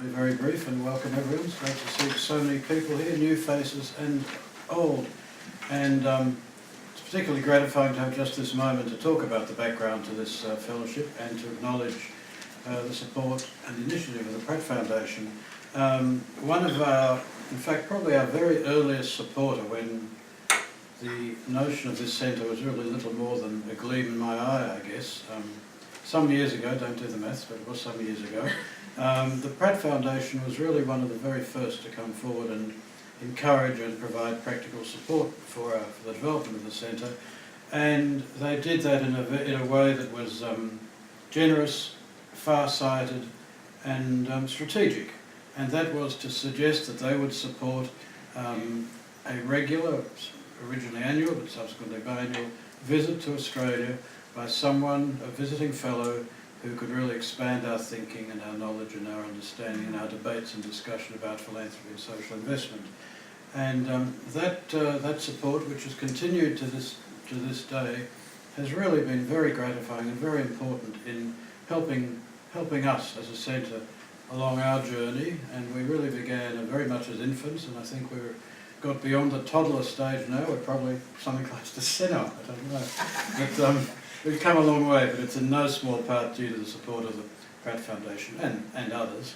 Very brief and welcome everyone. It's great to see so many people here, new faces and old. And it's particularly gratifying to have just this moment to talk about the background to this fellowship and to acknowledge the support and the initiative of the Pratt Foundation. One of our, in fact probably our very earliest supporter when the notion of this centre was really little more than a gleam in my eye, I guess. Some years ago, don't do the maths, but it was some years ago, the Pratt Foundation was really one of the very first to come forward and encourage and provide practical support for the development of the centre, and they did that in a way that was generous, far-sighted and strategic, and that was to suggest that they would support a regular, originally annual but subsequently biannual, visit to Australia by someone, a visiting fellow, who could really expand our thinking and our knowledge and our understanding and our debates and discussion about philanthropy and social investment. And that support, which has continued to this day, has really been very gratifying and very important in helping us as a centre along our journey. And we really began very much as infants, and I think we've got beyond the toddler stage now. We're probably something close to senile, I don't know. But we've come a long way, but it's in no small part due to the support of the Pratt Foundation and others.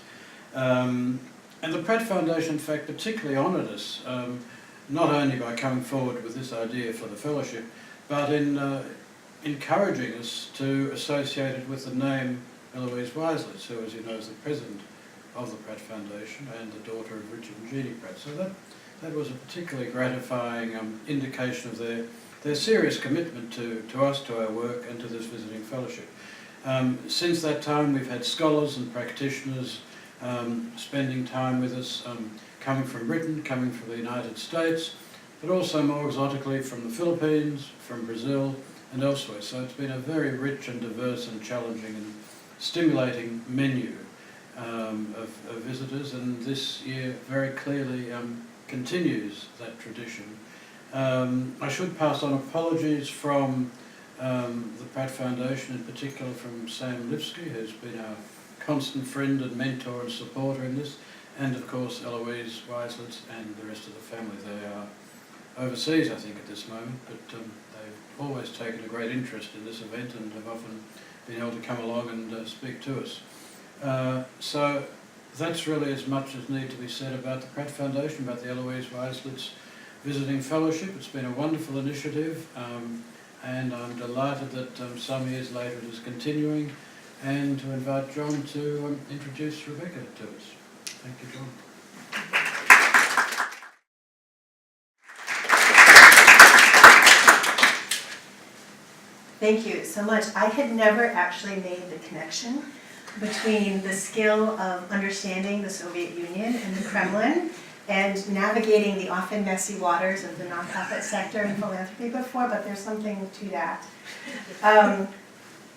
And the Pratt Foundation, in fact, particularly honoured us, not only by coming forward with this idea for the fellowship, but in encouraging us to associate it with the name Eloise Weislitz, who, as you know, is the president of the Pratt Foundation and the daughter of Riccio and Jeannie Pratt. So that was a particularly gratifying indication of their serious commitment to us, to our work, and to this visiting fellowship. Since that time, we've had scholars and practitioners spending time with us, coming from Britain, coming from the United States, but also more exotically from the Philippines, from Brazil, and elsewhere. So it's been a very rich and diverse and challenging and stimulating menu of visitors, and this year very clearly continues that tradition. I should pass on apologies from the Pratt Foundation, in particular from Sam Lipsky, who's been our constant friend and mentor and supporter in this, and of course Eloise Weislitz and the rest of the family. They are overseas, I think, at this moment, but they've always taken a great interest in this event and have often been able to come along and speak to us. So that's really as much as need to be said about the Pratt Foundation, about the Eloise Weislitz Visiting Fellowship. It's been a wonderful initiative, and I'm delighted that some years later it is continuing, and to invite John to introduce Rebecca to us. Thank you, John. Thank you so much. I had never actually made the connection between the skill of understanding the Soviet Union and the Kremlin and navigating the often messy waters of the nonprofit sector and philanthropy before, but there's something to that.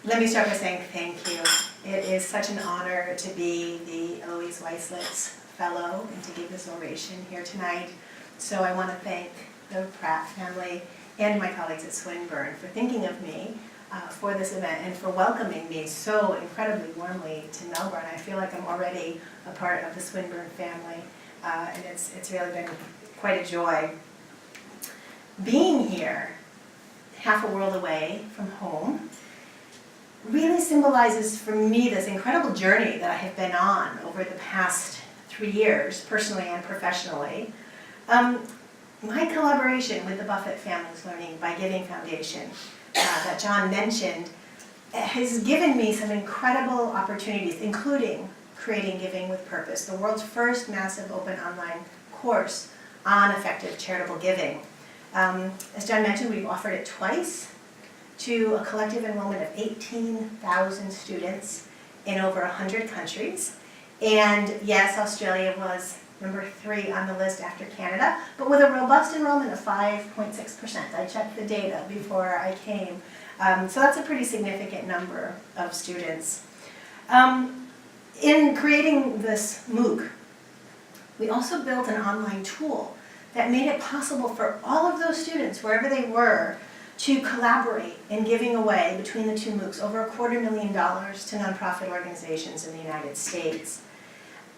Let me start by saying thank you. It is such an honor to be the Eloise Weislitz Fellow and to give this oration here tonight. So I want to thank the Pratt family and my colleagues at Swinburne for thinking of me for this event and for welcoming me so incredibly warmly to Melbourne. I feel like I'm already a part of the Swinburne family. And it's really been quite a joy. Being here, half a world away from home, really symbolizes for me this incredible journey that I have been on over the past 3 years, personally and professionally. My collaboration with the Buffett Family's Learning by Giving Foundation that John mentioned has given me some incredible opportunities, including creating Giving with Purpose, the world's first massive open online course on effective charitable giving. As John mentioned, we've offered it twice to a collective enrollment of 18,000 students in over 100 countries. And yes, Australia was number 3 on the list after Canada, but with a robust enrollment of 5.6%. I checked the data before I came. So that's a pretty significant number of students. In creating this MOOC, we also built an online tool that made it possible for all of those students, wherever they were, to collaborate in giving away, between the two MOOCs, over $250,000 to nonprofit organizations in the United States.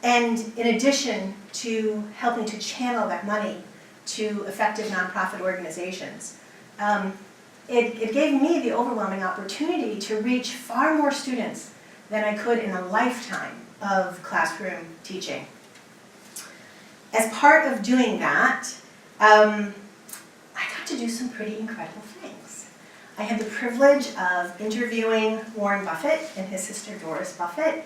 And in addition to helping to channel that money to effective nonprofit organizations, it gave me the overwhelming opportunity to reach far more students than I could in a lifetime of classroom teaching. As part of doing that, I got to do some pretty incredible things. I had the privilege of interviewing Warren Buffett and his sister Doris Buffett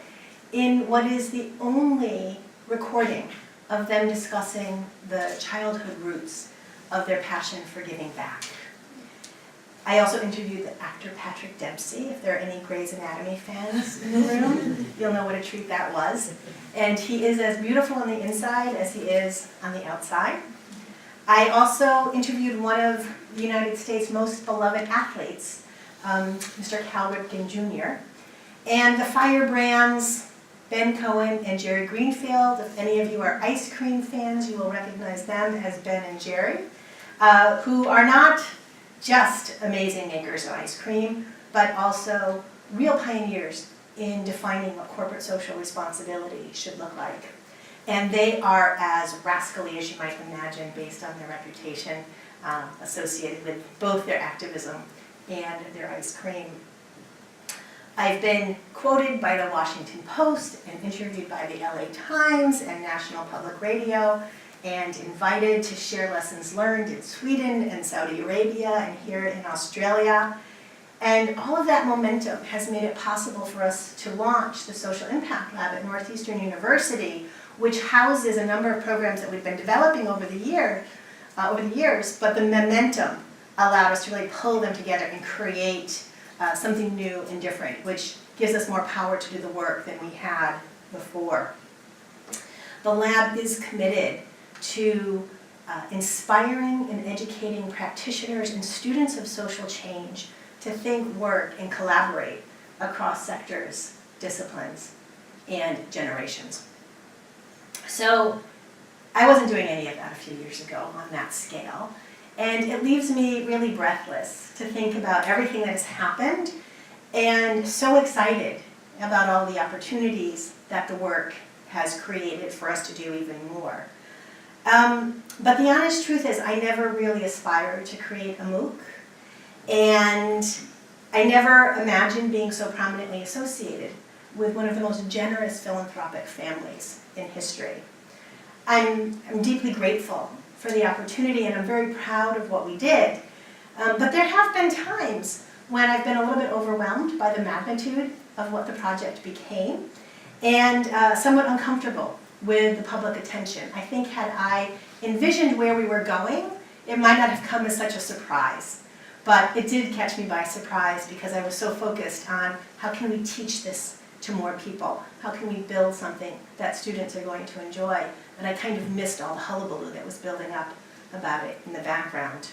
in what is the only recording of them discussing the childhood roots of their passion for giving back. I also interviewed the actor Patrick Dempsey. If there are any Grey's Anatomy fans in the room, you'll know what a treat that was. And he is as beautiful on the inside as he is on the outside. I also interviewed one of the United States' most beloved athletes, Mr. Cal Ripken Jr., and the firebrands Ben Cohen and Jerry Greenfield. If any of you are ice cream fans, you will recognize them as Ben and Jerry, who are not just amazing makers of ice cream, but also real pioneers in defining what corporate social responsibility should look like. And they are as rascally as you might imagine based on their reputation associated with both their activism and their ice cream. I've been quoted by the Washington Post and interviewed by the LA Times and National Public Radio, and invited to share lessons learned in Sweden and Saudi Arabia and here in Australia. And all of that momentum has made it possible for us to launch the Social Impact Lab at Northeastern University, which houses a number of programs that we've been developing over the years, but the momentum allowed us to really pull them together and create something new and different, which gives us more power to do the work than we had before. The lab is committed to inspiring and educating practitioners and students of social change to think, work, and collaborate across sectors, disciplines, and generations. So I wasn't doing any of that a few years ago on that scale, and it leaves me really breathless to think about everything that has happened, and so excited about all the opportunities that the work has created for us to do even more. But the honest truth is I never really aspired to create a MOOC, and I never imagined being so prominently associated with one of the most generous philanthropic families in history. I'm deeply grateful for the opportunity, and I'm very proud of what we did. But there have been times when I've been a little bit overwhelmed by the magnitude of what the project became, and somewhat uncomfortable with the public attention. I think had I envisioned where we were going, it might not have come as such a surprise. But it did catch me by surprise because I was so focused on how can we teach this to more people? How can we build something that students are going to enjoy? And I kind of missed all the hullabaloo that was building up about it in the background.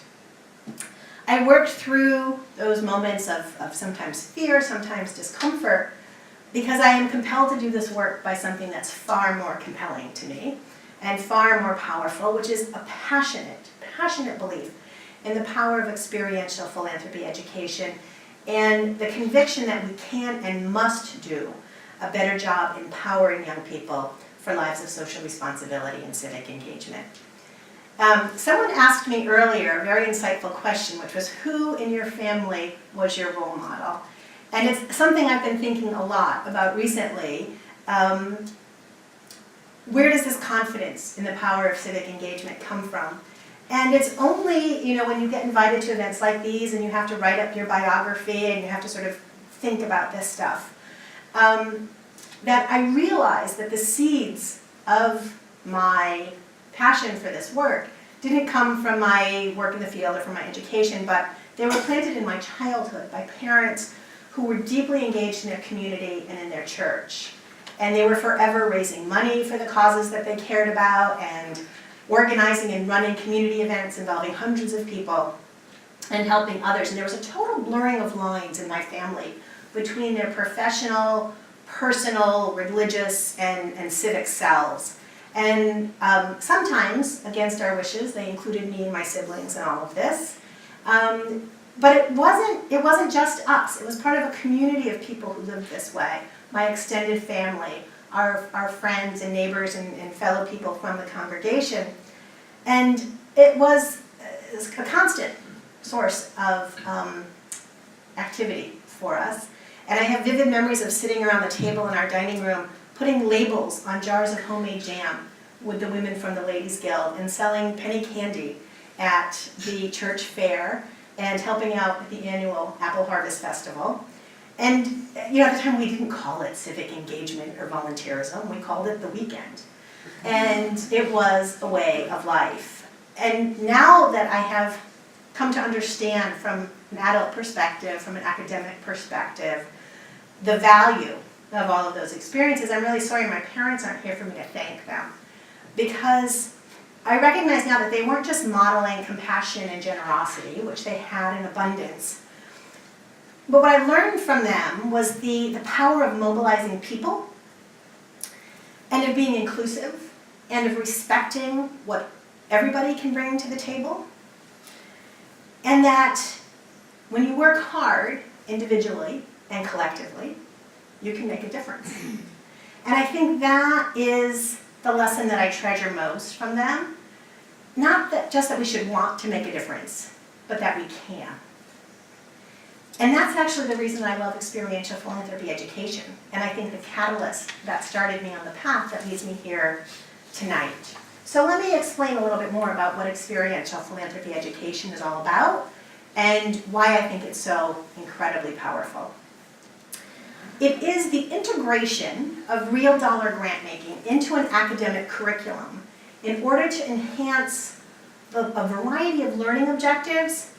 I worked through those moments of sometimes fear, sometimes discomfort, because I am compelled to do this work by something that's far more compelling to me and far more powerful, which is a passionate belief in the power of experiential philanthropy education and the conviction that we can and must do a better job empowering young people for lives of social responsibility and civic engagement. Someone asked me earlier a very insightful question, which was, who in your family was your role model? And it's something I've been thinking a lot about recently. Where does this confidence in the power of civic engagement come from? And it's only, when you get invited to events like these and you have to write up your biography and you have to sort of think about this stuff, that I realized that the seeds of my passion for this work didn't come from my work in the field or from my education, but they were planted in my childhood by parents who were deeply engaged in their community and in their church. And they were forever raising money for the causes that they cared about and organizing and running community events involving hundreds of people and helping others. And there was a total blurring of lines in my family between their professional, personal, religious, and civic selves. And sometimes, against our wishes, they included me and my siblings in all of this. But it wasn't just us. It was part of a community of people who lived this way. My extended family, our friends and neighbors and fellow people from the congregation. And it was a constant source of activity for us. And I have vivid memories of sitting around the table in our dining room, putting labels on jars of homemade jam with the women from the Ladies Guild and selling penny candy at the church fair and helping out at the annual Apple Harvest Festival. And at the time we didn't call it civic engagement or volunteerism, we called it the weekend. And it was a way of life. And now that I have come to understand from an adult perspective, from an academic perspective, the value of all of those experiences, I'm really sorry my parents aren't here for me to thank them. Because I recognize now that they weren't just modeling compassion and generosity, which they had in abundance, but what I learned from them was the power of mobilizing people and of being inclusive and of respecting what everybody can bring to the table. And that when you work hard individually and collectively, you can make a difference. And I think that is the lesson that I treasure most from them. Not that just that we should want to make a difference, but that we can. And that's actually the reason I love experiential philanthropy education. And I think the catalyst that started me on the path that leads me here tonight. So let me explain a little bit more about what experiential philanthropy education is all about and why I think it's so incredibly powerful. It is the integration of real dollar grant making into an academic curriculum in order to enhance a variety of learning objectives,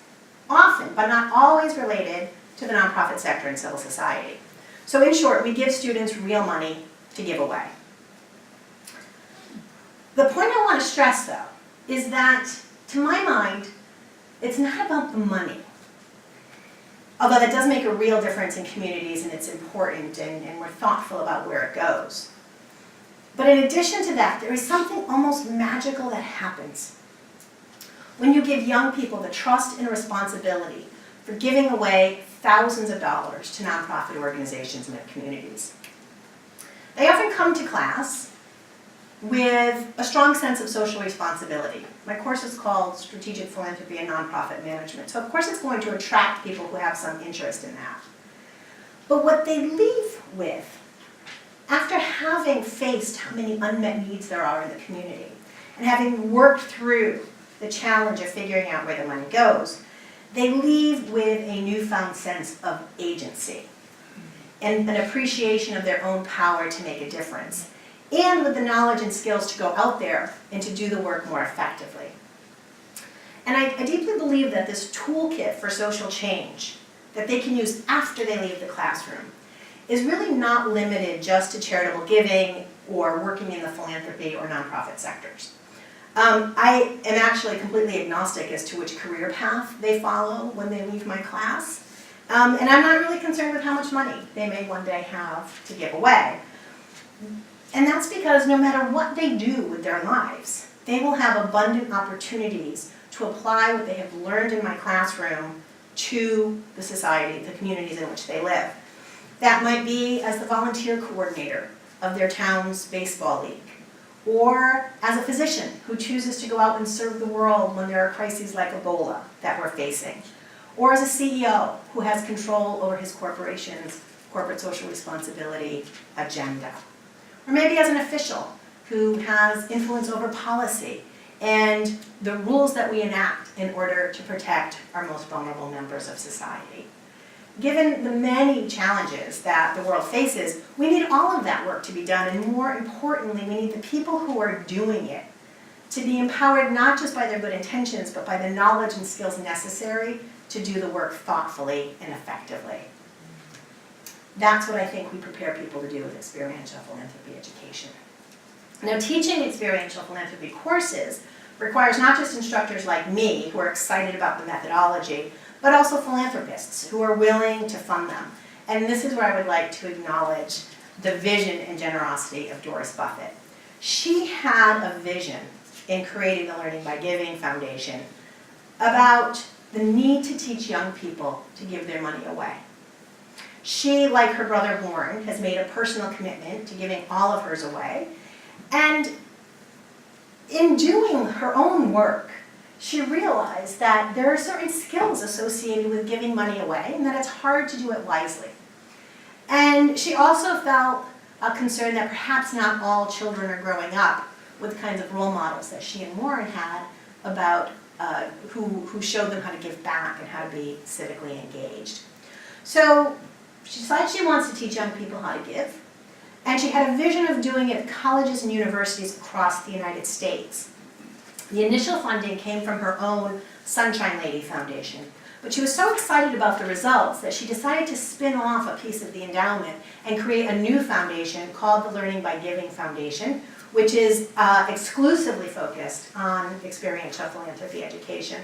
often, but not always related to the nonprofit sector and civil society. So in short, we give students real money to give away. The point I want to stress, though, is that, to my mind, it's not about the money. Although that does make a real difference in communities and it's important and we're thoughtful about where it goes. But in addition to that, there is something almost magical that happens when you give young people the trust and responsibility for giving away thousands of dollars to nonprofit organizations in their communities. They often come to class with a strong sense of social responsibility. My course is called Strategic Philanthropy and Nonprofit Management, so of course it's going to attract people who have some interest in that. But what they leave with, after having faced how many unmet needs there are in the community, and having worked through the challenge of figuring out where the money goes, they leave with a newfound sense of agency and an appreciation of their own power to make a difference, and with the knowledge and skills to go out there and to do the work more effectively. And I deeply believe that this toolkit for social change that they can use after they leave the classroom is really not limited just to charitable giving or working in the philanthropy or nonprofit sectors. I am actually completely agnostic as to which career path they follow when they leave my class. And I'm not really concerned with how much money they may one day have to give away. And that's because no matter what they do with their lives, they will have abundant opportunities to apply what they have learned in my classroom to the society, the communities in which they live. That might be as the volunteer coordinator of their town's baseball league, or as a physician who chooses to go out and serve the world when there are crises like Ebola that we're facing, or as a CEO who has control over his corporation's corporate social responsibility agenda. Or maybe as an official who has influence over policy and the rules that we enact in order to protect our most vulnerable members of society. Given the many challenges that the world faces, we need all of that work to be done, and more importantly, we need the people who are doing it to be empowered not just by their good intentions, but by the knowledge and skills necessary to do the work thoughtfully and effectively. That's what I think we prepare people to do with experiential philanthropy education. Now, teaching experiential philanthropy courses requires not just instructors like me who are excited about the methodology, but also philanthropists who are willing to fund them. And this is where I would like to acknowledge the vision and generosity of Doris Buffett. She had a vision in creating the Learning by Giving Foundation about the need to teach young people to give their money away. She, like her brother Warren, has made a personal commitment to giving all of hers away. And in doing her own work, she realized that there are certain skills associated with giving money away and that it's hard to do it wisely. And she also felt a concern that perhaps not all children are growing up with the kinds of role models that she and Warren had about who showed them how to give back and how to be civically engaged. So she decided she wants to teach young people how to give, and she had a vision of doing it at colleges and universities across the United States. The initial funding came from her own Sunshine Lady Foundation, but she was so excited about the results that she decided to spin off a piece of the endowment and create a new foundation called the Learning by Giving Foundation, which is exclusively focused on experiential philanthropy education.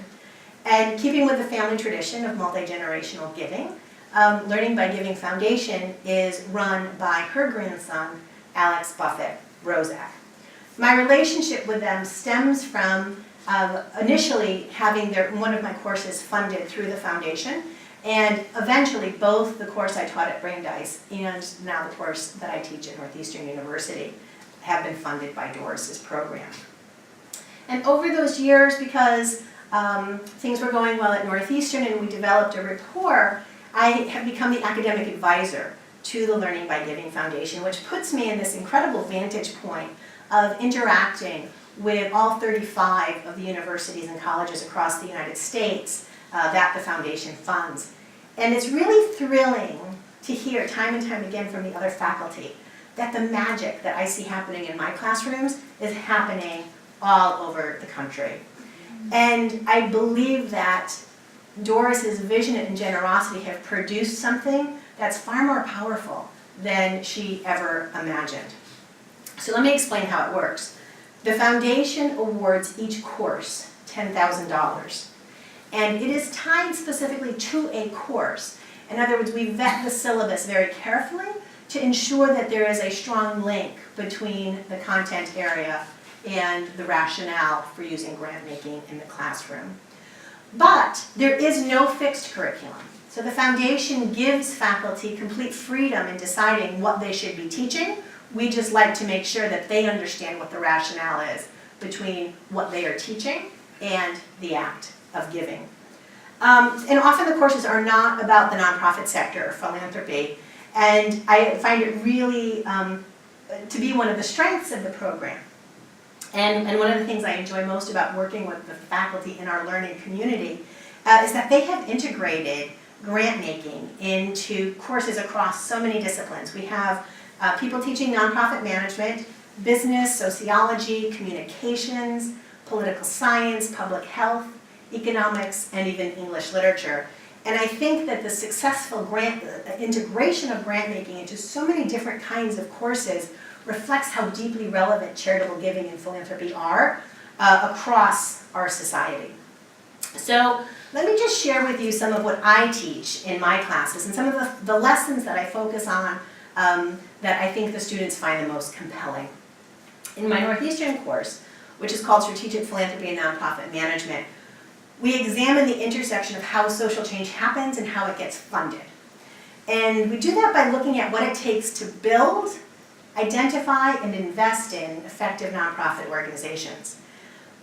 And keeping with the family tradition of multi-generational giving, Learning by Giving Foundation is run by her grandson, Alex Buffett Rozak. My relationship with them stems from initially having one of my courses funded through the foundation, and eventually both the course I taught at Brandeis and now the course that I teach at Northeastern University have been funded by Doris's program. And over those years, because things were going well at Northeastern and we developed a rapport, I have become the academic advisor to the Learning by Giving Foundation, which puts me in this incredible vantage point of interacting with all 35 of the universities and colleges across the United States that the foundation funds. And it's really thrilling to hear time and time again from the other faculty that the magic that I see happening in my classrooms is happening all over the country. And I believe that Doris's vision and generosity have produced something that's far more powerful than she ever imagined. So let me explain how it works. The foundation awards each course $10,000. And it is tied specifically to a course. In other words, we vet the syllabus very carefully to ensure that there is a strong link between the content area and the rationale for using grant making in the classroom. But there is no fixed curriculum. So the foundation gives faculty complete freedom in deciding what they should be teaching. We just like to make sure that they understand what the rationale is between what they are teaching and the act of giving. And often the courses are not about the nonprofit sector or philanthropy, and I find it really to be one of the strengths of the program. And one of the things I enjoy most about working with the faculty in our learning community is that they have integrated grant making into courses across so many disciplines. We have people teaching nonprofit management, business, sociology, communications, political science, public health, economics, and even English literature. And I think that the successful integration of grant making into so many different kinds of courses reflects how deeply relevant charitable giving and philanthropy are across our society. So let me just share with you some of what I teach in my classes and some of the lessons that I focus on that I think the students find the most compelling. In my Northeastern course, which is called Strategic Philanthropy and Nonprofit Management, we examine the intersection of how social change happens and how it gets funded. And we do that by looking at what it takes to build, identify, and invest in effective nonprofit organizations.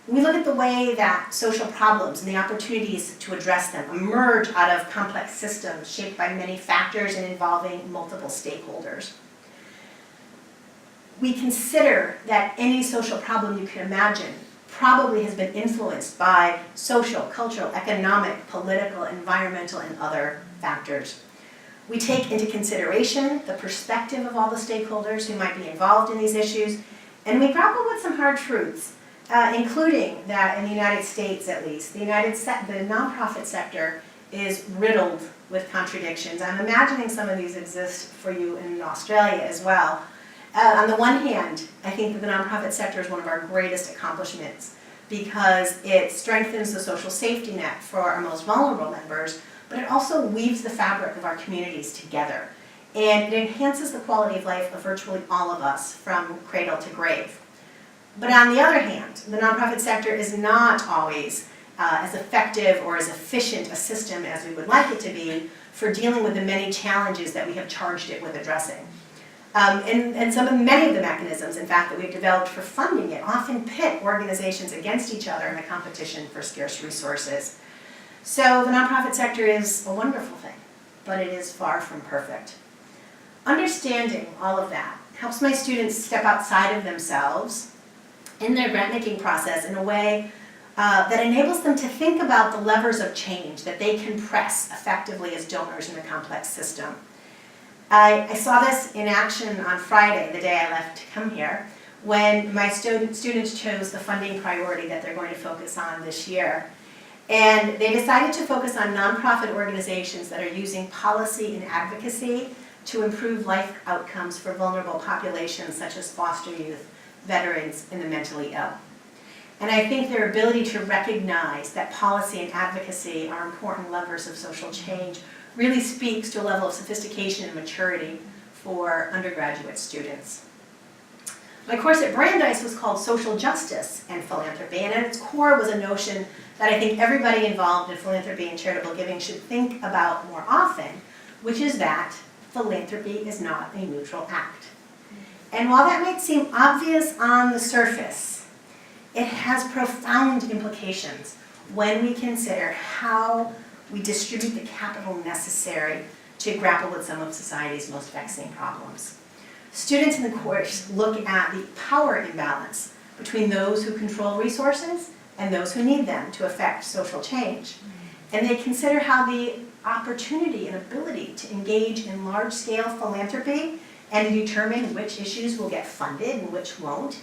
We look at the way that social problems and the opportunities to address them emerge out of complex systems shaped by many factors and involving multiple stakeholders. We consider that any social problem you can imagine probably has been influenced by social, cultural, economic, political, environmental, and other factors. We take into consideration the perspective of all the stakeholders who might be involved in these issues, and we grapple with some hard truths, including that in the United States at least, the nonprofit sector is riddled with contradictions. I'm imagining some of these exist for you in Australia as well. On the one hand, I think that the nonprofit sector is one of our greatest accomplishments because it strengthens the social safety net for our most vulnerable members, but it also weaves the fabric of our communities together. And it enhances the quality of life of virtually all of us from cradle to grave. But on the other hand, the nonprofit sector is not always as effective or as efficient a system as we would like it to be for dealing with the many challenges that we have charged it with addressing. And many of the mechanisms, in fact, that we've developed for funding it often pit organizations against each other in a competition for scarce resources. So the nonprofit sector is a wonderful thing, but it is far from perfect. Understanding all of that helps my students step outside of themselves in their grant-making process in a way that enables them to think about the levers of change that they can press effectively as donors in a complex system. I saw this in action on Friday, the day I left to come here, when my students chose the funding priority that they're going to focus on this year. And they decided to focus on nonprofit organizations that are using policy and advocacy to improve life outcomes for vulnerable populations such as foster youth, veterans, and the mentally ill. And I think their ability to recognize that policy and advocacy are important levers of social change really speaks to a level of sophistication and maturity for undergraduate students. My course at Brandeis was called Social Justice and Philanthropy, and at its core was a notion that I think everybody involved in philanthropy and charitable giving should think about more often, which is that philanthropy is not a neutral act. And while that might seem obvious on the surface, it has profound implications when we consider how we distribute the capital necessary to grapple with some of society's most vexing problems. Students in the course look at the power imbalance between those who control resources and those who need them to affect social change. And they consider how the opportunity and ability to engage in large-scale philanthropy and determine which issues will get funded and which won't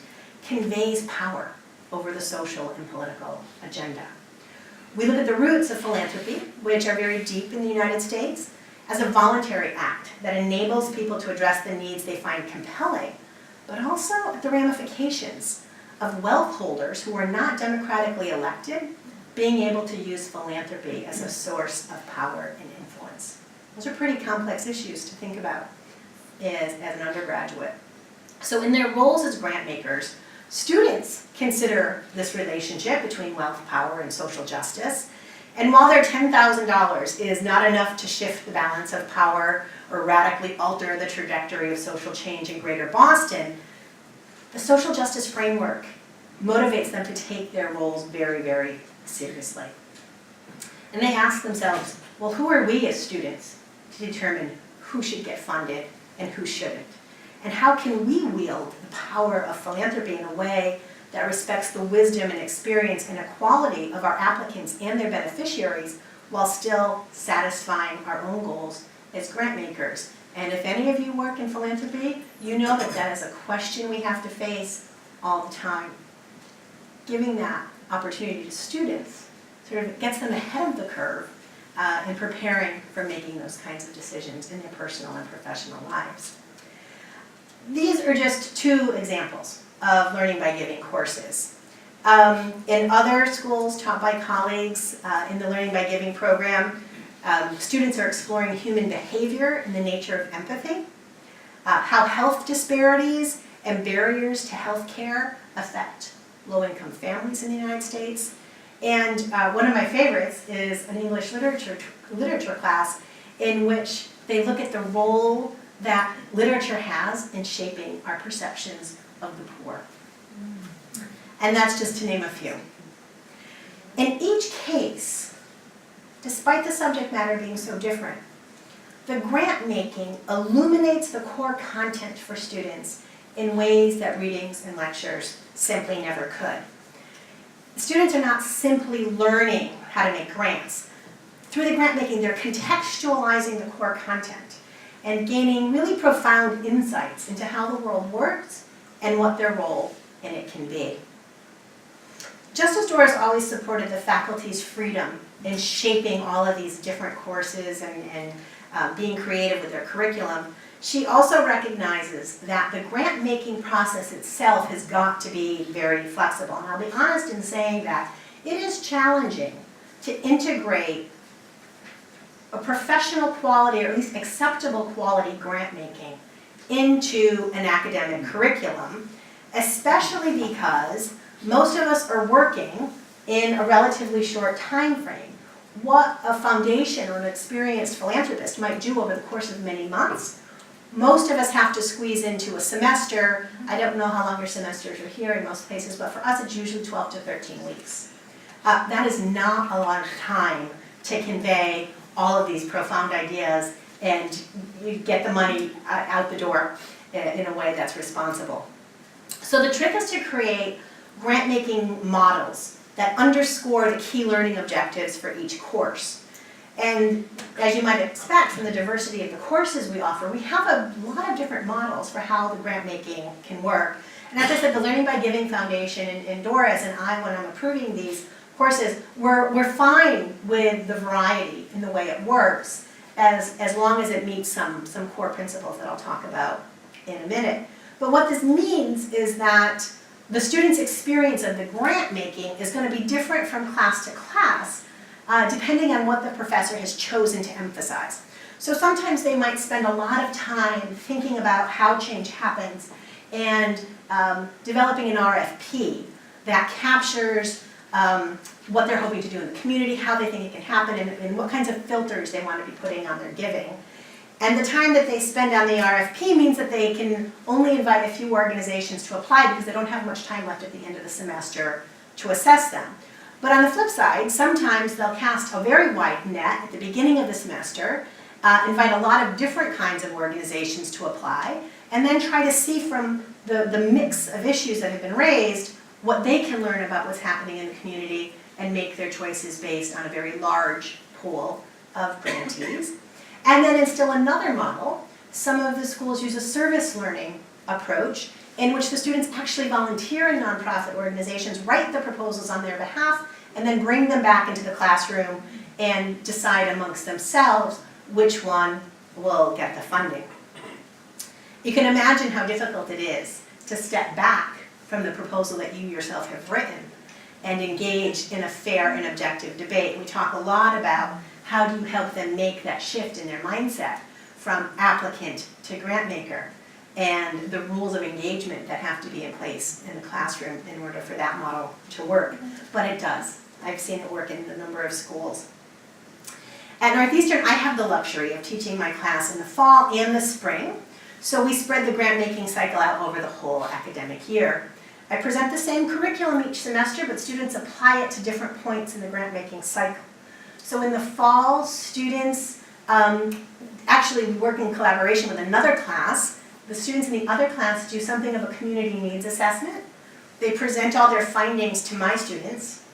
conveys power over the social and political agenda. We look at the roots of philanthropy, which are very deep in the United States, as a voluntary act that enables people to address the needs they find compelling, but also at the ramifications of wealth holders who are not democratically elected being able to use philanthropy as a source of power and influence. Those are pretty complex issues to think about as an undergraduate. So in their roles as grant makers, students consider this relationship between wealth, power, and social justice. And while their $10,000 is not enough to shift the balance of power or radically alter the trajectory of social change in Greater Boston, the social justice framework motivates them to take their roles very, very seriously. And they ask themselves, well, who are we as students to determine who should get funded and who shouldn't? And how can we wield the power of philanthropy in a way that respects the wisdom and experience and equality of our applicants and their beneficiaries while still satisfying our own goals as grant makers? And if any of you work in philanthropy, you know that that is a question we have to face all the time. Giving that opportunity to students sort of gets them ahead of the curve in preparing for making those kinds of decisions in their personal and professional lives. These are just two examples of learning by giving courses. In other schools taught by colleagues in the Learning by Giving program, students are exploring human behavior and the nature of empathy, how health disparities and barriers to health care affect low-income families in the United States. And one of my favorites is an English literature class in which they look at the role that literature has in shaping our perceptions of the poor. And that's just to name a few. In each case, despite the subject matter being so different, the grant making illuminates the core content for students in ways that readings and lectures simply never could. Students are not simply learning how to make grants. Through the grant making, they're contextualizing the core content and gaining really profound insights into how the world works and what their role in it can be. Just as Doris always supported the faculty's freedom in shaping all of these different courses and being creative with their curriculum, she also recognizes that the grant-making process itself has got to be very flexible. And I'll be honest in saying that it is challenging to integrate a professional quality, or at least acceptable quality grant-making into an academic curriculum, especially because most of us are working in a relatively short time frame. What a foundation or an experienced philanthropist might do over the course of many months, most of us have to squeeze into a semester. I don't know how long your semesters are here in most places, but for us it's usually 12 to 13 weeks. That is not a lot of time to convey all of these profound ideas and you get the money out the door in a way that's responsible. So the trick is to create grant-making models that underscore the key learning objectives for each course. And as you might expect from the diversity of the courses we offer, we have a lot of different models for how the grant-making can work. And as I said, the Learning by Giving Foundation and Doris and I, when I'm approving these courses, we're fine with the variety in the way it works, as long as it meets some core principles that I'll talk about in a minute. But what this means is that the student's experience of the grant making is going to be different from class to class, depending on what the professor has chosen to emphasize. So sometimes they might spend a lot of time thinking about how change happens and developing an RFP that captures what they're hoping to do in the community, how they think it can happen, and what kinds of filters they want to be putting on their giving. And the time that they spend on the RFP means that they can only invite a few organizations to apply because they don't have much time left at the end of the semester to assess them. But on the flip side, sometimes they'll cast a very wide net at the beginning of the semester, invite a lot of different kinds of organizations to apply, and then try to see from the mix of issues that have been raised what they can learn about what's happening in the community and make their choices based on a very large pool of grantees. And then in still another model, some of the schools use a service learning approach in which the students actually volunteer in nonprofit organizations, write the proposals on their behalf, and then bring them back into the classroom and decide amongst themselves which one will get the funding. You can imagine how difficult it is to step back from the proposal that you yourself have written and engage in a fair and objective debate. We talk a lot about how do you help them make that shift in their mindset from applicant to grant maker, and the rules of engagement that have to be in place in the classroom in order for that model to work. But it does. I've seen it work in a number of schools. At Northeastern, I have the luxury of teaching my class in the fall and the spring, so we spread the grant-making cycle out over the whole academic year. I present the same curriculum each semester, but students apply it to different points in the grant-making cycle. So in the fall, students actually work in collaboration with another class. The students in the other class do something of a community needs assessment. They present all their findings to my students.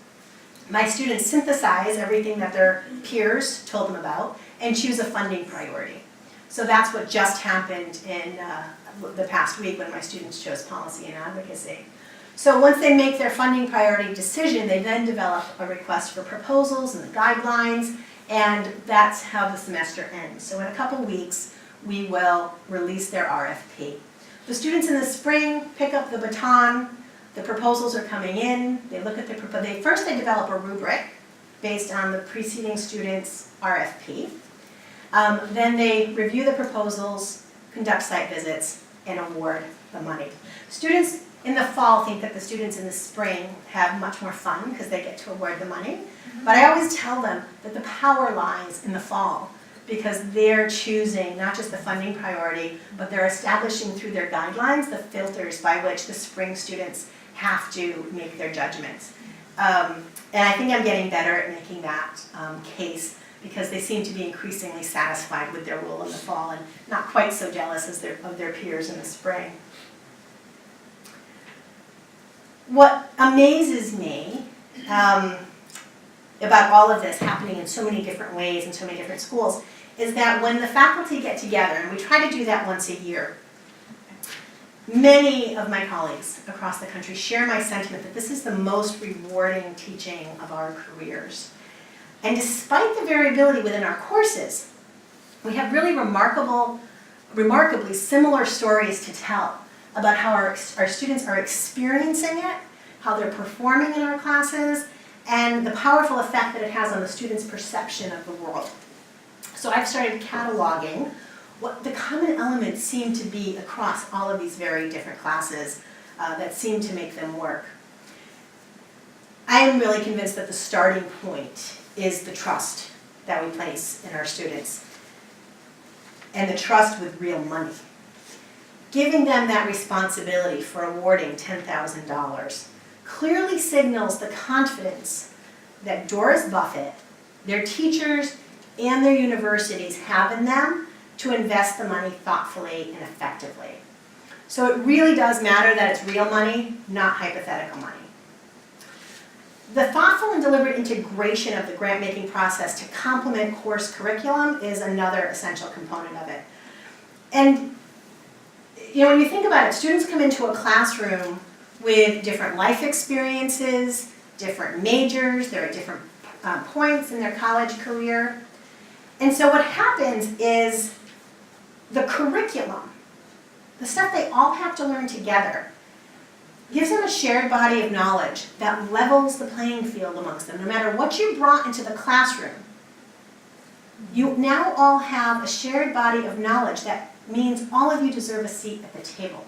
My students synthesize everything that their peers told them about and choose a funding priority. So that's what just happened in the past week when my students chose policy and advocacy. So once they make their funding priority decision, they then develop a request for proposals and the guidelines, and that's how the semester ends. So in a couple weeks, we will release their RFP. The students in the spring pick up the baton. The proposals are coming in. They look at the proposal. First, they develop a rubric based on the preceding student's RFP. Then they review the proposals, conduct site visits, and award the money. Students in the fall think that the students in the spring have much more fun because they get to award the money. But I always tell them that the power lies in the fall because they're choosing not just the funding priority, but they're establishing through their guidelines the filters by which the spring students have to make their judgments. And I think I'm getting better at making that case because they seem to be increasingly satisfied with their role in the fall and not quite so jealous as of their peers in the spring. What amazes me about all of this happening in so many different ways in so many different schools is that when the faculty get together, and we try to do that once a year, many of my colleagues across the country share my sentiment that this is the most rewarding teaching of our careers. And despite the variability within our courses, we have really remarkably similar stories to tell about how our students are experiencing it, how they're performing in our classes, and the powerful effect that it has on the students' perception of the world. So I've started cataloging what the common elements seem to be across all of these very different classes that seem to make them work. I am really convinced that the starting point is the trust that we place in our students, and the trust with real money. Giving them that responsibility for awarding $10,000 clearly signals the confidence that Doris Buffett, their teachers, and their universities have in them to invest the money thoughtfully and effectively. So it really does matter that it's real money, not hypothetical money. The thoughtful and deliberate integration of the grant-making process to complement course curriculum is another essential component of it. And when you think about it, students come into a classroom with different life experiences, different majors, they're at different points in their college career. And so what happens is the curriculum, the stuff they all have to learn together, gives them a shared body of knowledge that levels the playing field amongst them. No matter what you brought into the classroom, you now all have a shared body of knowledge that means all of you deserve a seat at the table,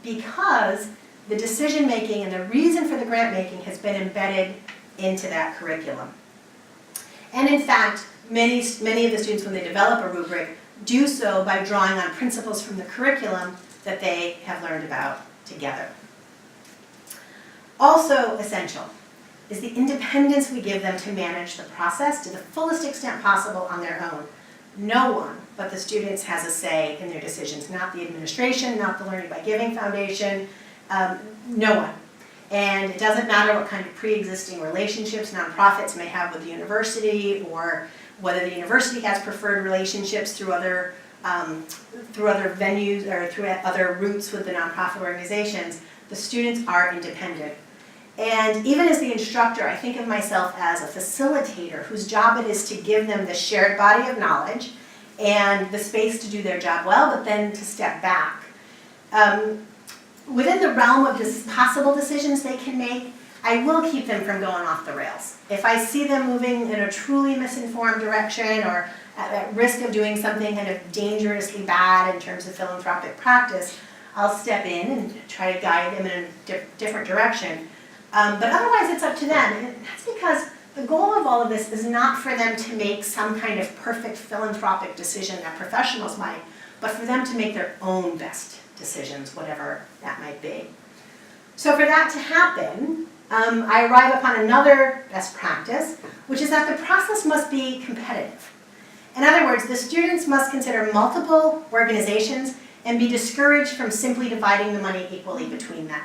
because the decision making and the reason for the grant making has been embedded into that curriculum. And in fact, many of the students, when they develop a rubric, do so by drawing on principles from the curriculum that they have learned about together. Also essential is the independence we give them to manage the process to the fullest extent possible on their own. No one but the students has a say in their decisions, not the administration, not the Learning by Giving Foundation, no one. And it doesn't matter what kind of pre-existing relationships nonprofits may have with the university, or whether the university has preferred relationships through other venues or through other routes with the nonprofit organizations. The students are independent. And even as the instructor, I think of myself as a facilitator whose job it is to give them the shared body of knowledge and the space to do their job well, but then to step back. Within the realm of possible decisions they can make, I will keep them from going off the rails. If I see them moving in a truly misinformed direction or at risk of doing something kind of dangerously bad in terms of philanthropic practice, I'll step in and try to guide them in a different direction. But otherwise it's up to them. And that's because the goal of all of this is not for them to make some kind of perfect philanthropic decision that professionals might, but for them to make their own best decisions, whatever that might be. So for that to happen, I arrive upon another best practice, which is that the process must be competitive. In other words, the students must consider multiple organizations and be discouraged from simply dividing the money equally between them.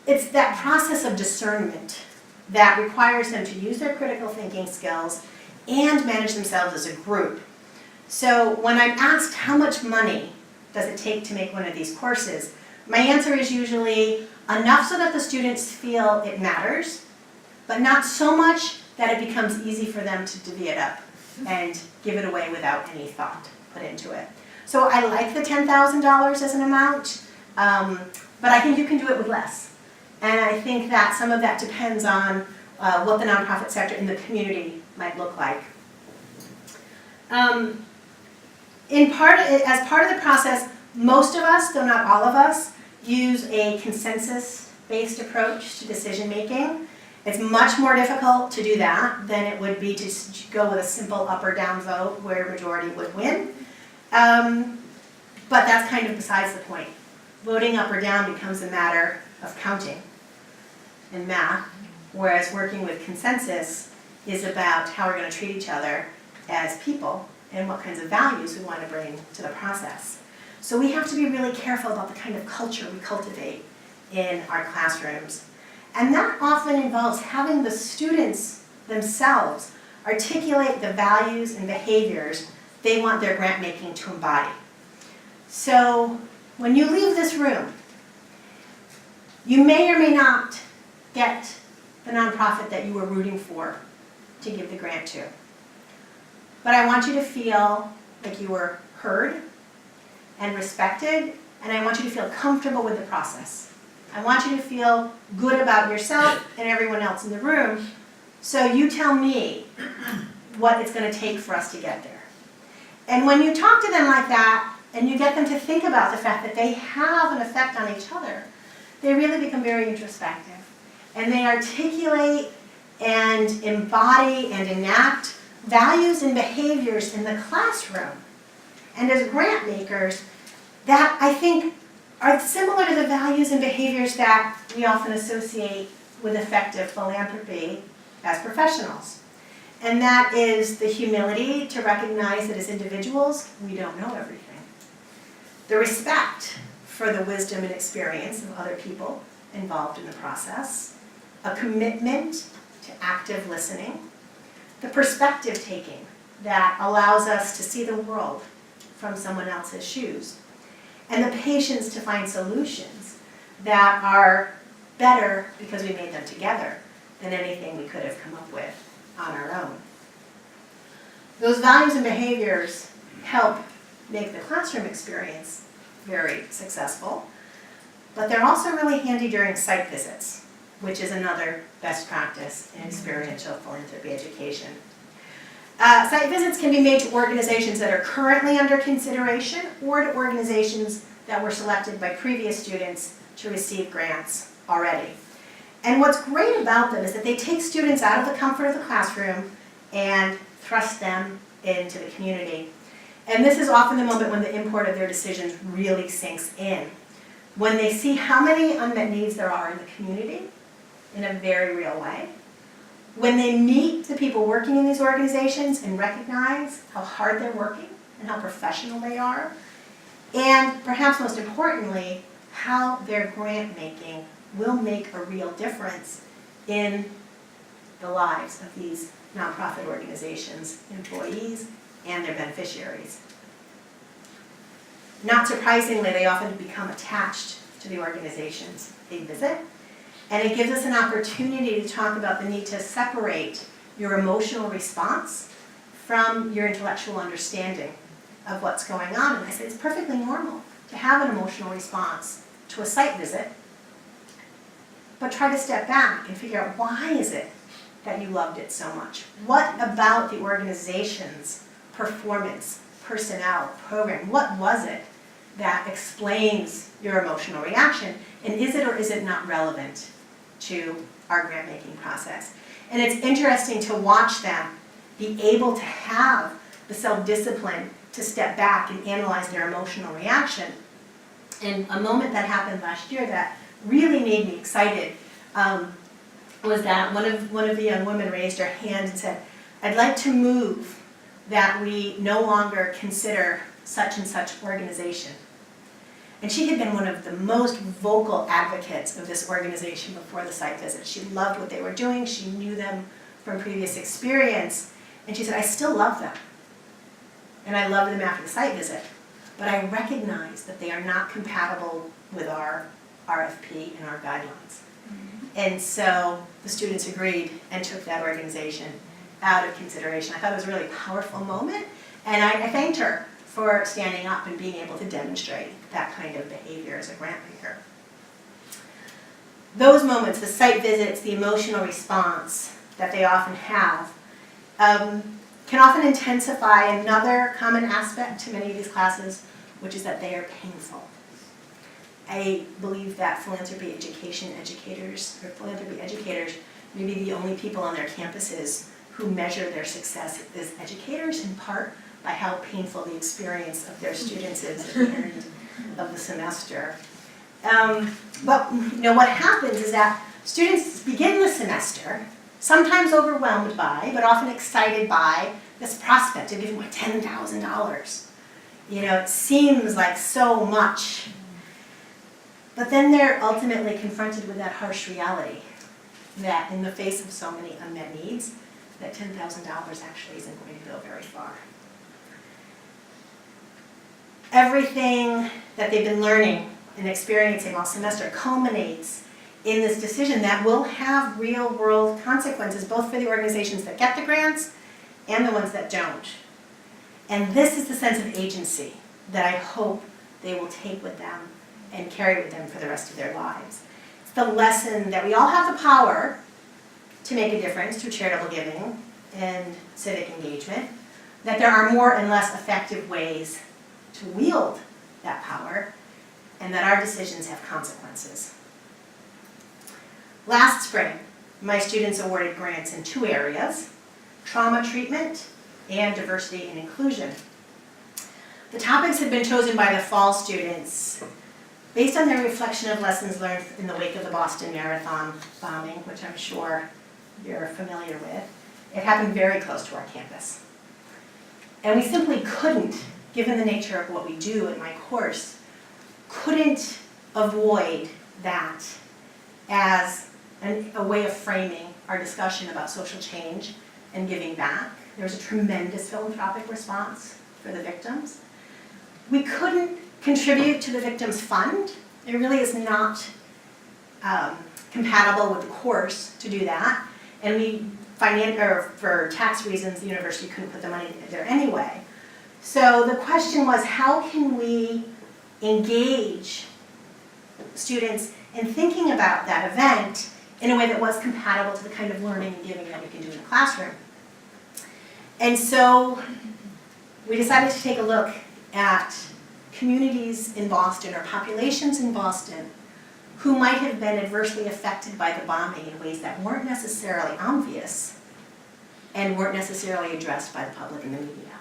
It's that process of discernment that requires them to use their critical thinking skills and manage themselves as a group. So when I'm asked how much money does it take to make one of these courses, my answer is usually enough so that the students feel it matters, but not so much that it becomes easy for them to divvy it up and give it away without any thought put into it. So I like the $10,000 as an amount, but I think you can do it with less. And I think that some of that depends on what the nonprofit sector in the community might look like. As part of the process, most of us, though not all of us, use a consensus-based approach to decision making. It's much more difficult to do that than it would be to go with a simple up or down vote where a majority would win. But that's kind of besides the point. Voting up or down becomes a matter of counting and math, whereas working with consensus is about how we're going to treat each other as people and what kinds of values we want to bring to the process. So we have to be really careful about the kind of culture we cultivate in our classrooms. And that often involves having the students themselves articulate the values and behaviors they want their grant making to embody. So when you leave this room, you may or may not get the nonprofit that you were rooting for to give the grant to. But I want you to feel like you were heard and respected, and I want you to feel comfortable with the process. I want you to feel good about yourself and everyone else in the room, so you tell me what it's going to take for us to get there. And when you talk to them like that, and you get them to think about the fact that they have an effect on each other, they really become very introspective. and they articulate and embody and enact values and behaviors in the classroom. And as grant makers, that I think are similar to the values and behaviors that we often associate with effective philanthropy as professionals. And that is the humility to recognize that as individuals, we don't know everything. The respect for the wisdom and experience of other people involved in the process. A commitment to active listening. The perspective taking that allows us to see the world from someone else's shoes. And the patience to find solutions that are better because we made them together than anything we could have come up with on our own. Those values and behaviors help make the classroom experience very successful, but they're also really handy during site visits, which is another best practice in experiential philanthropy education. Site visits can be made to organizations that are currently under consideration or to organizations that were selected by previous students to receive grants already. And what's great about them is that they take students out of the comfort of the classroom and thrust them into the community. And this is often the moment when the import of their decisions really sinks in. When they see how many unmet needs there are in the community in a very real way. When they meet the people working in these organizations and recognize how hard they're working and how professional they are. And perhaps most importantly, how their grant making will make a real difference in the lives of these nonprofit organizations, employees, and their beneficiaries. Not surprisingly, they often become attached to the organizations they visit, and it gives us an opportunity to talk about the need to separate your emotional response from your intellectual understanding of what's going on. And I say it's perfectly normal to have an emotional response to a site visit, but try to step back and figure out why is it that you loved it so much? What about the organization's performance, personnel, program, what was it that explains your emotional reaction? And is it or is it not relevant to our grant making process? And it's interesting to watch them be able to have the self-discipline to step back and analyze their emotional reaction. And a moment that happened last year that really made me excited was that one of the young women raised her hand and said, I'd like to move that we no longer consider such and such organization. And she had been one of the most vocal advocates of this organization before the site visit. She loved what they were doing. She knew them from previous experience. And she said, I still love them. And I loved them after the site visit. But I recognize that they are not compatible with our RFP and our guidelines. And so the students agreed and took that organization out of consideration. I thought it was a really powerful moment, and I thanked her for standing up and being able to demonstrate that kind of behavior as a grant maker. Those moments, the site visits, the emotional response that they often have, can often intensify another common aspect to many of these classes, which is that they are painful. I believe that philanthropy educators may be the only people on their campuses who measure their success as educators, in part by how painful the experience of their students is at the end of the semester. But what happens is that students begin the semester, sometimes overwhelmed by, but often excited by, this prospect of giving away $10,000. It seems like so much. But then they're ultimately confronted with that harsh reality that in the face of so many unmet needs, that $10,000 actually isn't going to go very far. Everything that they've been learning and experiencing all semester culminates in this decision that will have real-world consequences, both for the organizations that get the grants and the ones that don't. And this is the sense of agency that I hope they will take with them and carry with them for the rest of their lives. It's the lesson that we all have the power to make a difference through charitable giving and civic engagement, that there are more and less effective ways to wield that power, and that our decisions have consequences. Last spring, my students awarded grants in 2 areas, trauma treatment and diversity and inclusion. The topics had been chosen by the fall students based on their reflection of lessons learned in the wake of the Boston Marathon bombing, which I'm sure you're familiar with. It happened very close to our campus. And we simply couldn't, given the nature of what we do in my course, couldn't avoid that as a way of framing our discussion about social change and giving back. There was a tremendous philanthropic response for the victims. We couldn't contribute to the Victims Fund. It really is not compatible with the course to do that. And for tax reasons, the university couldn't put the money there anyway. So the question was, how can we engage students in thinking about that event in a way that was compatible to the kind of learning and giving that we can do in a classroom? And so we decided to take a look at communities in Boston or populations in Boston who might have been adversely affected by the bombing in ways that weren't necessarily obvious and weren't necessarily addressed by the public and the media.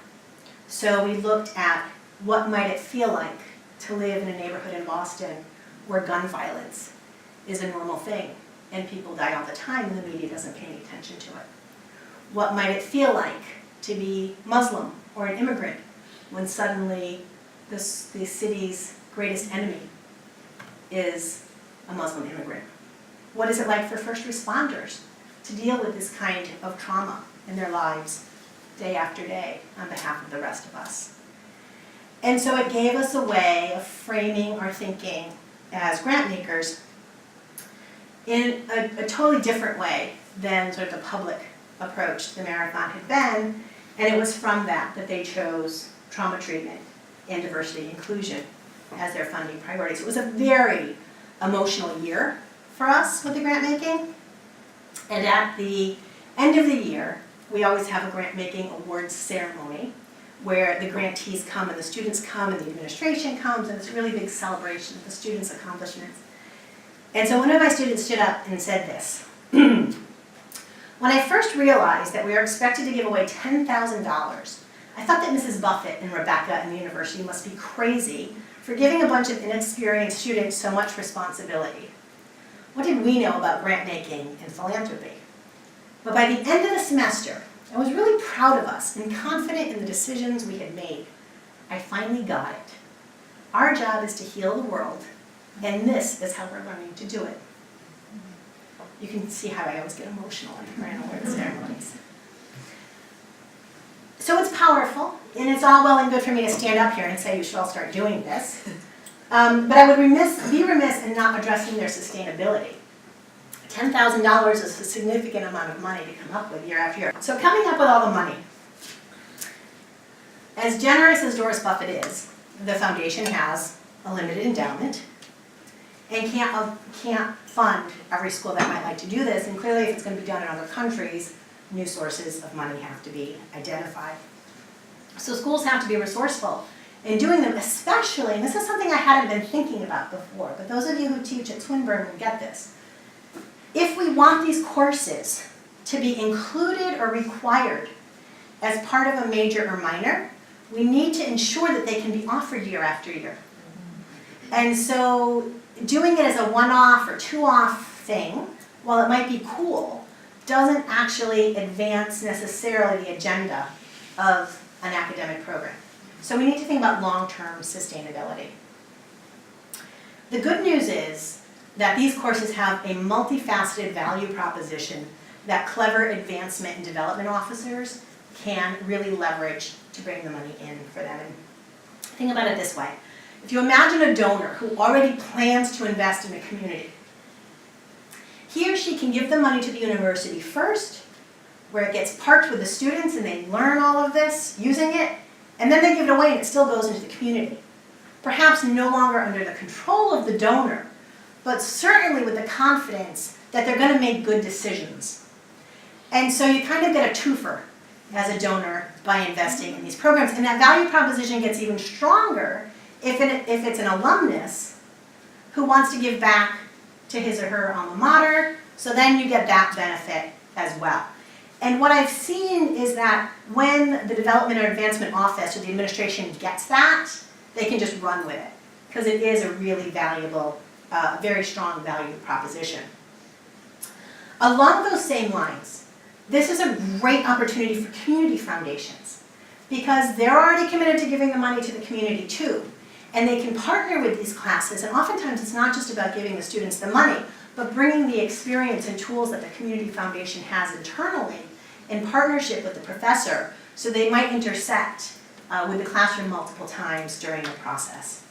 So we looked at what might it feel like to live in a neighborhood in Boston where gun violence is a normal thing and people die all the time and the media doesn't pay any attention to it. What might it feel like to be Muslim or an immigrant when suddenly the city's greatest enemy is a Muslim immigrant? What is it like for first responders to deal with this kind of trauma in their lives day after day on behalf of the rest of us? And so it gave us a way of framing our thinking as grant makers in a totally different way than sort of the public approach to the marathon had been, and it was from that they chose trauma treatment and diversity and inclusion as their funding priorities. It was a very emotional year for us with the grant making, and at the end of the year, we always have a grant making awards ceremony where the grantees come and the students come and the administration comes, and it's a really big celebration of the students' accomplishments. And so one of my students stood up and said this: when I first realized that we were expected to give away $10,000, I thought that Mrs. Buffett and Rebecca and the university must be crazy for giving a bunch of inexperienced students so much responsibility. What did we know about grant making and philanthropy? But by the end of the semester, I was really proud of us and confident in the decisions we had made. I finally got it. Our job is to heal the world, and this is how we're learning to do it. You can see how I always get emotional at grant award ceremonies. So it's powerful, and it's all well and good for me to stand up here and say you should all start doing this. But I would be remiss in not addressing their sustainability. $10,000 is a significant amount of money to come up with year after year. So coming up with all the money. As generous as Doris Buffett is, the foundation has a limited endowment and can't fund every school that might like to do this. And clearly, if it's going to be done in other countries, new sources of money have to be identified. So schools have to be resourceful in doing them, especially, and this is something I hadn't been thinking about before, but those of you who teach at Swinburne will get this. If we want these courses to be included or required as part of a major or minor, we need to ensure that they can be offered year after year. And so doing it as a one-off or two-off thing, while it might be cool, doesn't actually advance necessarily the agenda of an academic program. So we need to think about long-term sustainability. The good news is that these courses have a multifaceted value proposition that clever advancement and development officers can really leverage to bring the money in for them. And think about it this way. If you imagine a donor who already plans to invest in a community, he or she can give the money to the university first, where it gets parked with the students and they learn all of this using it, and then they give it away and it still goes into the community. Perhaps no longer under the control of the donor, but certainly with the confidence that they're going to make good decisions. And so you kind of get a twofer as a donor by investing in these programs. And that value proposition gets even stronger if it's an alumnus who wants to give back to his or her alma mater, So then you get that benefit as well. And what I've seen is that when the Development or Advancement Office or the administration gets that, they can just run with it, because it is a really valuable, very strong value proposition. Along those same lines, this is a great opportunity for community foundations, because they're already committed to giving the money to the community too. And they can partner with these classes, and oftentimes it's not just about giving the students the money, but bringing the experience and tools that the community foundation has internally in partnership with the professor, so they might intersect with the classroom multiple times during the process.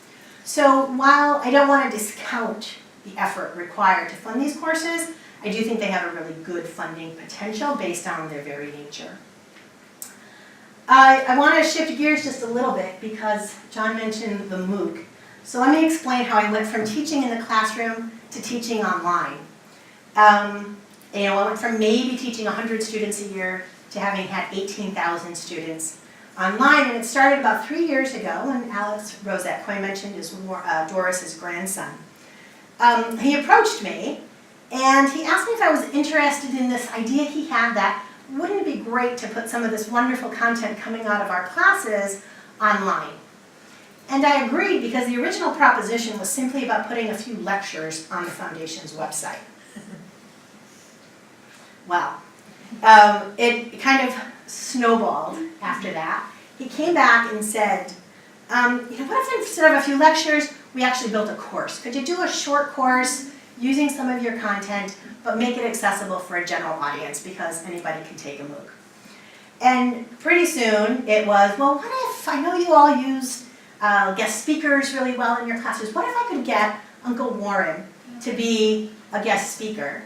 So while I don't want to discount the effort required to fund these courses, I do think they have a really good funding potential based on their very nature. I want to shift gears just a little bit because John mentioned the MOOC. So let me explain how I went from teaching in the classroom to teaching online. I went from maybe teaching 100 students a year to having had 18,000 students online. And it started about 3 years ago when Alex Rosette, who I mentioned is Doris's grandson. He approached me and he asked me if I was interested in this idea he had that wouldn't it be great to put some of this wonderful content coming out of our classes online? And I agreed because the original proposition was simply about putting a few lectures on the Foundation's website. Well, it kind of snowballed after that. He came back and said, what if instead of a few lectures, we actually built a course? Could you do a short course using some of your content, but make it accessible for a general audience because anybody can take a MOOC? And pretty soon it was, well, what if, I know you all use guest speakers really well in your classes, what if I could get Uncle Warren to be a guest speaker?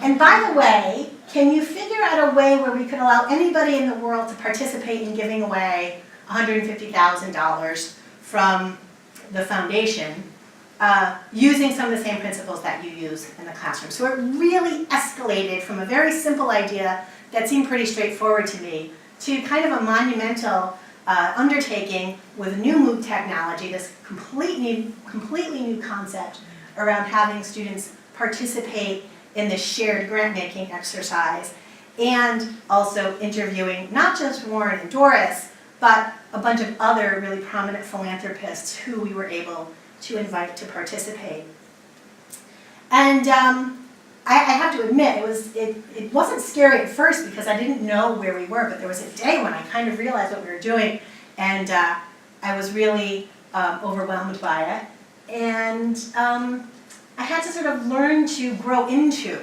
And by the way, can you figure out a way where we could allow anybody in the world to participate in giving away $150,000 from the foundation using some of the same principles that you use in the classroom? So it really escalated from a very simple idea that seemed pretty straightforward to me to kind of a monumental undertaking with new MOOC technology, this completely new concept around having students participate in this shared grant-making exercise, and also interviewing not just Warren and Doris, but a bunch of other really prominent philanthropists who we were able to invite to participate. And I have to admit, it wasn't scary at first because I didn't know where we were, but there was a day when I kind of realized what we were doing, and I was really overwhelmed by it. And I had to sort of learn to grow into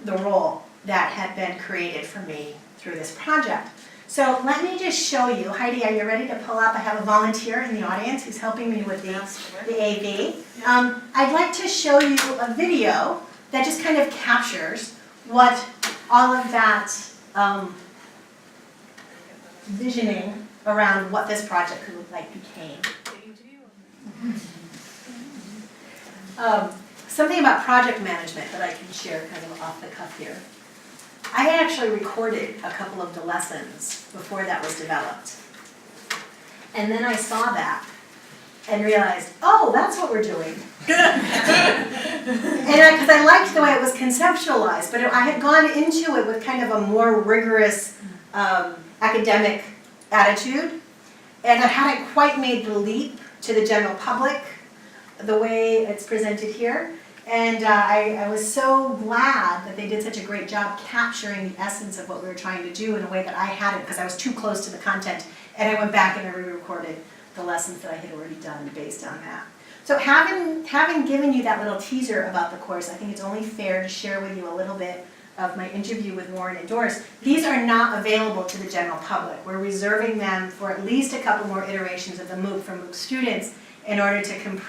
the role that had been created for me through this project. So let me just show you. Heidi, are you ready to pull up? I have a volunteer in the audience who's helping me with the AV. I'd like to show you a video that just kind of captures what all of that visioning around what this project could look like became. Something about project management that I can share kind of off the cuff here. I had actually recorded a couple of the lessons before that was developed. And then I saw that and realized, oh, that's what we're doing. And because I liked the way it was conceptualized, but I had gone into it with kind of a more rigorous academic attitude, and I hadn't quite made the leap to the general public the way it's presented here. And I was so glad that they did such a great job capturing the essence of what we were trying to do in a way that I hadn't, because I was too close to the content. And I went back and I re-recorded the lessons that I had already done based on that. So having given you that little teaser about the course, I think it's only fair to share with you a little bit of my interview with Warren and Doris. These are not available to the general public. We're reserving them for at least a couple more iterations of the MOOC from MOOC students in order to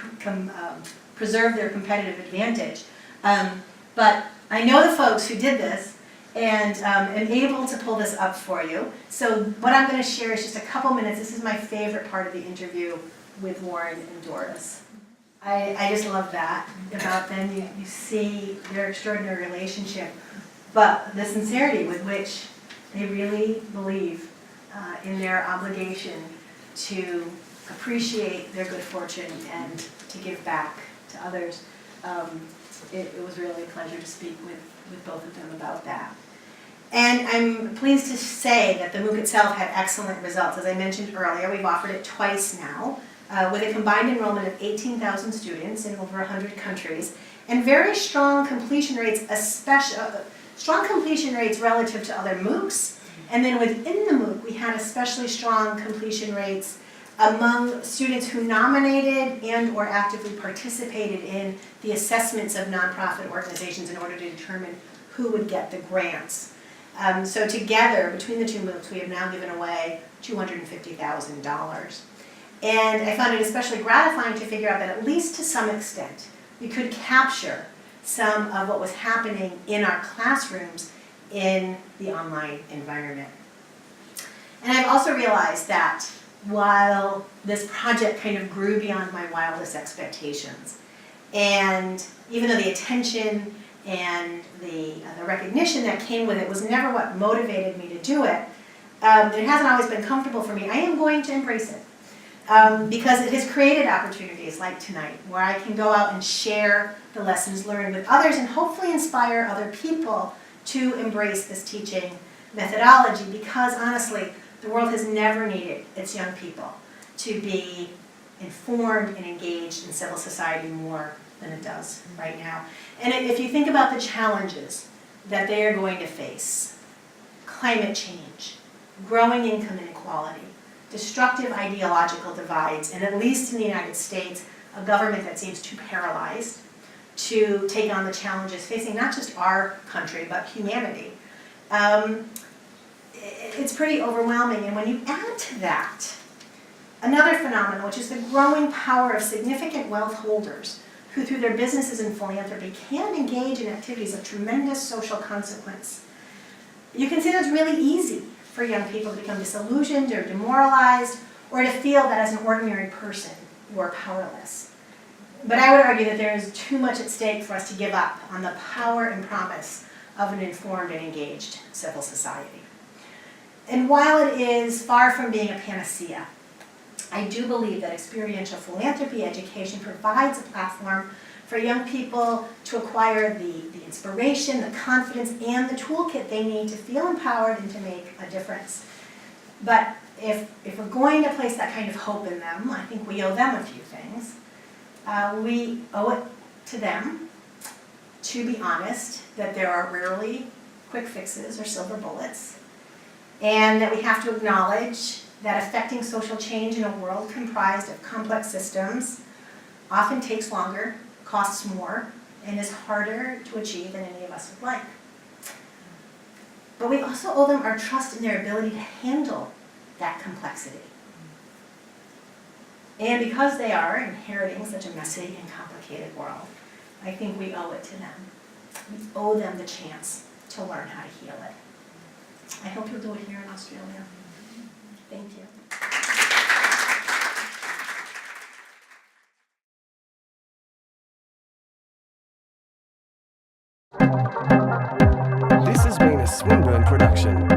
preserve their competitive advantage. But I know the folks who did this and am able to pull this up for you. So what I'm going to share is just a couple minutes. This is my favorite part of the interview with Warren and Doris. I just love that about them. You see their extraordinary relationship, but the sincerity with which they really believe in their obligation to appreciate their good fortune and to give back to others. it was really a pleasure to speak with both of them about that. And I'm pleased to say that the MOOC itself had excellent results. As I mentioned earlier, we've offered it twice now, with a combined enrollment of 18,000 students in over 100 countries, and very strong completion rates, strong completion rates relative to other MOOCs. And then within the MOOC, we had especially strong completion rates among students who nominated and or actively participated in the assessments of nonprofit organizations in order to determine who would get the grants. So together, between the two MOOCs, we have now given away $250,000. And I found it especially gratifying to figure out that at least to some extent, we could capture some of what was happening in our classrooms in the online environment. And I've also realized that while this project kind of grew beyond my wildest expectations, and even though the attention and the recognition that came with it was never what motivated me to do it, it hasn't always been comfortable for me. I am going to embrace it because it has created opportunities like tonight where I can go out and share the lessons learned with others and hopefully inspire other people to embrace this teaching methodology, because honestly, the world has never needed its young people to be informed and engaged in civil society more than it does right now. And if you think about the challenges that they are going to face, climate change, growing income inequality, destructive ideological divides, and at least in the United States, a government that seems too paralyzed to take on the challenges facing not just our country, but humanity. It's pretty overwhelming. And when you add to that another phenomenon, which is the growing power of significant wealth holders who through their businesses and philanthropy can engage in activities of tremendous social consequence, you can see that it's really easy for young people to become disillusioned or demoralized, or to feel that as an ordinary person you are powerless. But I would argue that there is too much at stake for us to give up on the power and promise of an informed and engaged civil society. And while it is far from being a panacea, I do believe that experiential philanthropy education provides a platform for young people to acquire the inspiration, the confidence, and the toolkit they need to feel empowered and to make a difference. But if we're going to place that kind of hope in them, I think we owe them a few things. We owe it to them to be honest that there are rarely quick fixes or silver bullets, and that we have to acknowledge that affecting social change in a world comprised of complex systems often takes longer, costs more, and is harder to achieve than any of us would like. But we also owe them our trust in their ability to handle that complexity. And because they are inheriting such a messy and complicated world, I think we owe it to them. We owe them the chance to learn how to heal it. I hope you'll do it here in Australia. Thank you. This has been a Swinburne production.